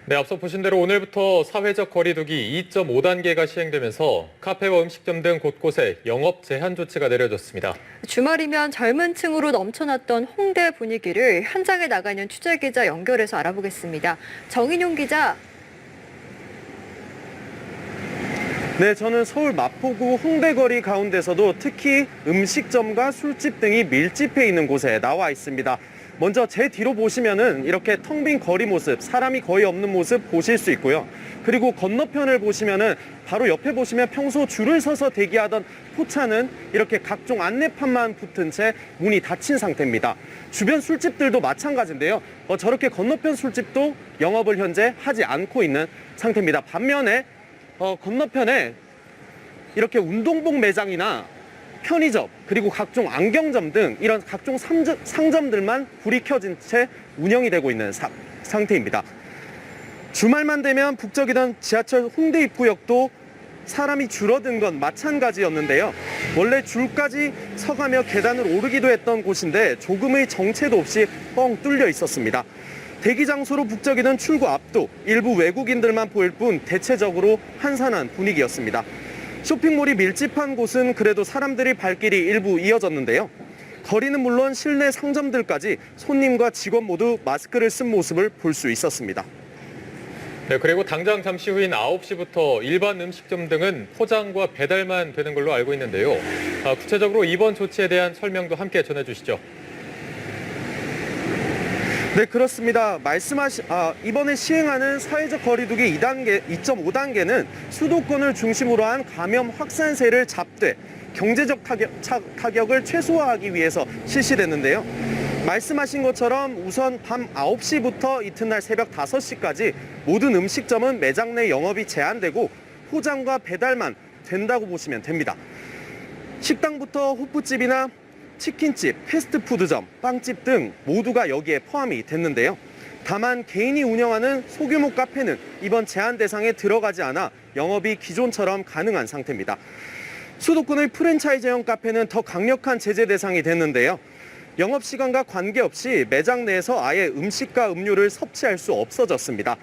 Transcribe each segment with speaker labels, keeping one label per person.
Speaker 1: 네, 앞서 보신 대로 오늘부터 사회적 거리두기 2.5단계가 시행되면서 카페와 음식점 등 곳곳에 영업 제한 조치가 내려졌습니다.
Speaker 2: 주말이면 젊은 층으로 넘쳐났던 홍대 분위기를 현장에 나가 있는 취재기자 연결해서 알아보겠습니다. 정인용 기자.
Speaker 3: 네, 저는 서울 마포구 홍대거리 가운데서도 특히 음식점과 술집 등이 밀집해 있는 곳에 나와 있습니다. 먼저 제 뒤로 보시면은 이렇게 텅 빈 거리 모습, 사람이 거의 없는 모습 보실 수 있고요. 그리고 건너편을 보시면은 바로 옆에 보시면 평소 줄을 서서 대기하던 포차는 이렇게 각종 안내판만 붙은 채 문이 닫힌 상태입니다. 주변 술집들도 마찬가지인데요. 저렇게 건너편 술집도 영업을 현재 하지 않고 있는 상태입니다. 반면에 건너편에 이렇게 운동복 매장이나 편의점, 그리고 각종 안경점 등 이런 각종 상점들만 불이 켜진 채 운영이 되고 있는 상태입니다. 주말만 되면 북적이던 지하철 홍대 입구역도 사람이 줄어든 건 마찬가지였는데요. 원래 줄까지 서가며 계단을 오르기도 했던 곳인데 조금의 정체도 없이 뻥 뚫려 있었습니다. 대기 장소로 북적이던 출구 앞도 일부 외국인들만 보일 뿐 대체적으로 한산한 분위기였습니다. 쇼핑몰이 밀집한 곳은 그래도 사람들이 발길이 일부 이어졌는데요. 거리는 물론 실내 상점들까지 손님과 직원 모두 마스크를 쓴 모습을 볼 수 있었습니다.
Speaker 1: 네, 그리고 당장 잠시 후인 9시부터 일반 음식점 등은 포장과 배달만 되는 걸로 알고 있는데요. 구체적으로 이번 조치에 대한 설명도 함께 전해주시죠.
Speaker 3: 네, 그렇습니다. 이번에 시행하는 사회적 거리두기 2.5단계는 수도권을 중심으로 한 감염 확산세를 잡되 경제적 타격을 최소화하기 위해서 실시됐는데요. 말씀하신 것처럼 우선 밤 9시부터 이튿날 새벽 5시까지 모든 음식점은 매장 내 영업이 제한되고 포장과 배달만 된다고 보시면 됩니다. 식당부터 호프집이나 치킨집, 패스트푸드점, 빵집 등 모두가 여기에 포함이 됐는데요. 다만 개인이 운영하는 소규모 카페는 이번 제한 대상에 들어가지 않아 영업이 기존처럼 가능한 상태입니다. 수도권의 프랜차이즈형 카페는 더 강력한 제재 대상이 됐는데요. 영업시간과 관계없이 매장 내에서 아예 음식과 음료를 섭취할 수 없어졌습니다.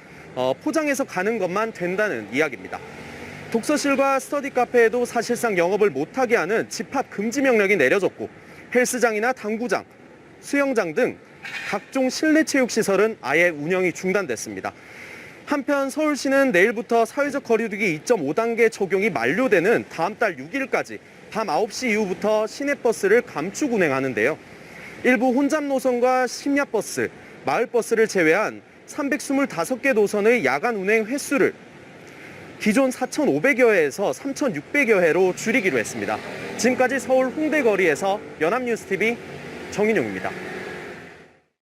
Speaker 3: 포장해서 가는 것만 된다는 이야기입니다. 독서실과 스터디 카페에도 사실상 영업을 못하게 하는 집합 금지 명령이 내려졌고 헬스장이나 당구장, 수영장 등 각종 실내 체육시설은 아예 운영이 중단됐습니다. 한편 서울시는 내일부터 사회적 거리두기 2.5단계 적용이 만료되는 다음 달 6일까지 밤 9시 이후부터 시내버스를 감축 운행하는데요. 일부 혼잡 노선과 심야버스, 마을버스를 제외한 325개 노선의 야간 운행 횟수를 기존 4,500여 회에서 3,600여 회로 줄이기로 했습니다. 지금까지 서울 홍대 거리에서 연합뉴스TV 정인용입니다.